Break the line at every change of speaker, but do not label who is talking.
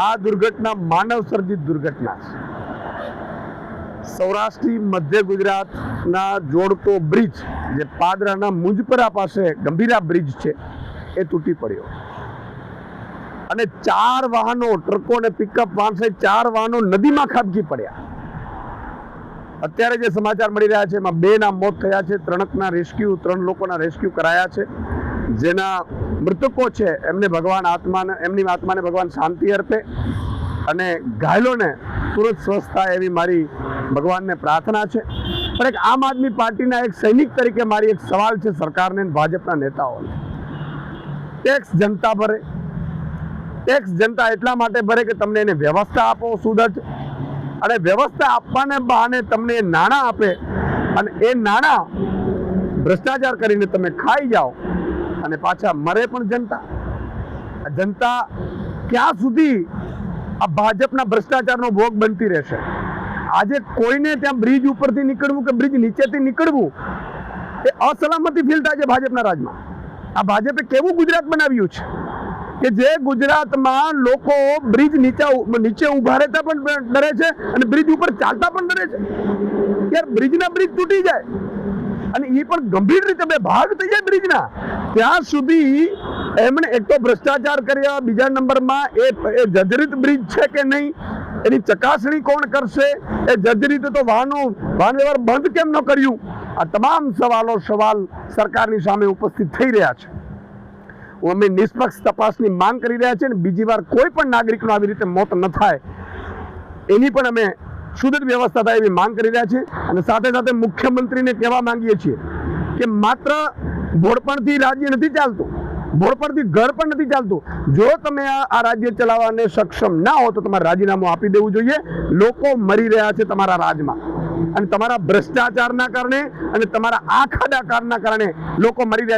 આ દુર્ઘટના માનવ સર્જિત દુર્ઘટના છે. સૌરાષ્ટ્રથી મધ્ય ગુજરાતના જોડતો બ્રિજ જે પાદરાના મુંજપરા પાસે ગંભીરા બ્રિજ છે એ તૂટી પડ્યો અને 4 વાહનો, ટ્રકો અને પિકઅપ વાન સહિત 4 વાહનો નદીમાં ખાબકી પડ્યા. અત્યારે જે સમાચાર મળી રહ્યા છે એમાં 2 ના મોત થયા છે. 3 લોકોના રેસ્ક્યુ કરાયા છે. જેના મૃતકો છે એમને ભગવાન એમની આત્માને ભગવાન શાંતિ અર્પે અને ઘાયલોને તુરંત સ્વસ્થ થાય એવી મારી ભગવાનને પ્રાર્થના છે. પણ એક આમ આદમી પાર્ટીના એક સૈનિક તરીકે મારી એક સવાલ છે સરકારને, ભાજપના નેતાઓને. ટેક્સ જનતા ભરે. ટેક્સ જનતા એટલા માટે ભરે કે તમને એને વ્યવસ્થા આપો સુદૃઢ, અને વ્યવસ્થા આપવાને બહાને તમને નાણાં આપે અને એ નાણાં ભ્રષ્ટાચાર કરીને તમે ખાઈ જાઓ અને પાછા મરે પણ જનતા. જનતા ક્યાં સુધી આ ભાજપના ભ્રષ્ટાચારનો ભોગ બનતી રહેશે? આજે કોઈને ત્યાં બ્રિજ ઉપરથી નીકળવું કે બ્રિજ નીચેથી નીકળવું એ અસલામતી ફીલ થાય છે ભાજપના રાજમાં. આ ભાજપે કેવું ગુજરાત બનાવ્યું છે કે જે ગુજરાતમાં લોકો બ્રિજ નીચે ઉભા રહેતા પણ ડરે છે અને બ્રિજ ઉપર ચાલતા પણ ડરે છે. યાર, બ્રિજના બ્રિજ તૂટી જાય અને એ પણ ગંભીર રીતે 2 ભાગ થઈ જાય બ્રિજના, ત્યાં સુધી એમણે એક તો ભ્રષ્ટાચાર કર્યા, બીજા નંબરમાં એ જર્જરિત બ્રિજ છે કે નહીં એની ચકાસણી કોણ કરશે? એ જર્જરિત તો વાહન વ્યવહાર બંધ કેમ ન કર્યું? આ તમામ સવાલ સરકારની સામે ઉપસ્થિત થઈ રહ્યા છે. અમે નિષ્પક્ષ તપાસની માંગ કરી રહ્યા છીએ અને બીજી વાર કોઈ પણ નાગરિકનો આવી રીતે મોત ન થાય એની પણ અમે સુદૃઢ વ્યવસ્થા થાય એવી માંગ કરી રહ્યા છીએ. અને સાથે સાથે મુખ્યમંત્રીને કહેવા માંગીએ છીએ કે માત્ર ભોળપણથી રાજ્ય નથી ચાલતું, ભોળપણથી ઘર પણ નથી ચાલતું. જો તમે આ રાજ્ય ચલાવવાને સક્ષમ ના હો તો તમારે રાજીનામું આપી દેવું જોઈએ. લોકો મરી રહ્યા છે તમારા રાજમાં અને તમારા ભ્રષ્ટાચારના કારણે અને તમારા આખાડા કારના કારણે લોકો મરી રહ્યા છે.